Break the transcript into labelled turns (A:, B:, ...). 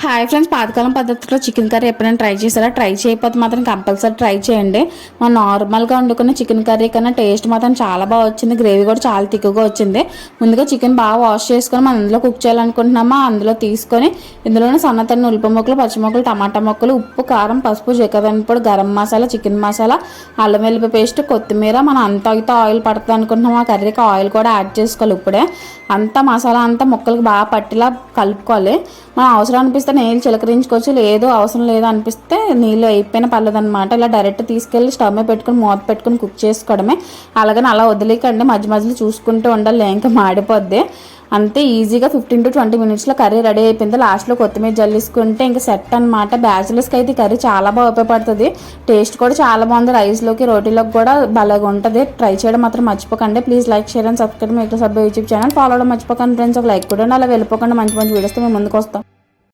A: Hi friends, పాతకాలం పద్ధతిలో chicken curry ఎప్పుడైనా ట్రై చేశారా? ట్రై చేయకపోతే మాత్రం కంపల్సరీ ట్రై చేయండి. మనం నార్మల్గా వండుకున్న చికెన్ కర్రీ కన్నా టేస్ట్ మాత్రం చాలా బాగా వచ్చింది. గ్రేవీ కూడా చాలా తిక్కుగా వచ్చింది. ముందుగా చికెన్ బాగా వాష్ చేసుకొని మనం అందులో కుక్ చేయాలనుకుంటున్నామా అందులో తీసుకొని ఇందులోనే సన్న తరిగిన ఉల్లిపాయ ముక్కలు, పచ్చి ముక్కలు, టమాటా ముక్కలు, ఉప్పు, కారం, పసుపు, జీలకర్ర పొడి, గరం మసాలా, చికెన్ మసాలా, అల్లం వెల్లుల్లి పేస్ట్, కొత్తిమీర, మనం అంత అయితే ఆయిల్ పడుతుంది అనుకుంటున్నాం ఆ కర్రీకి ఆయిల్ కూడా యాడ్ చేసుకోవాలి. ఇప్పుడే అంతా మసాలా అంతా ముక్కలకి బాగా పట్టిలా కలుపుకోవాలి. మనం అవసరం అనిపిస్తే నీళ్ళు చిలకరించుకోవచ్చు, లేదు అవసరం లేదు అనిపిస్తే నీళ్ళు అయిపోయినా పర్లేదన్నమాట. ఇలా డైరెక్ట్ తీసుకెళ్ళి స్టవ్ మీద పెట్టుకుని మూత పెట్టుకుని కుక్ చేసుకోవడమే. అలాగని అలా వదిలేకండి, మధ్య మధ్యలో చూసుకుంటూ ఉండాలి, ఇంకా మాడిపోద్ది. అంతే ఈజీగా 15 to 20 మినిట్స్లో కర్రీ రెడీ అయిపోయింది. లాస్ట్లో కొత్తిమీర జల్లిసుకుంటే ఇంకా సెట్ అనమాట. బ్యాచిలర్స్కి అయితే కర్రీ చాలా బాగా ఉపయోగపడుతుంది. టేస్ట్ కూడా చాలా బాగుంది. రైస్లోకి, రోటీలోకి కూడా భలేగా ఉంటుంది. ట్రై చేయడం మాత్రం మర్చిపోకండి. Please like, share and subscribe మీకు సబ్బు యూట్యూబ్ ఛానల్ ఫాలో అవడం మర్చిపోకండి ఫ్రెండ్స్. ఒక లైక్ కూడా అలా వెళ్ళిపోకుండా మంచి మంచి వీడియోస్తో మేము ముందుకు వస్తాం.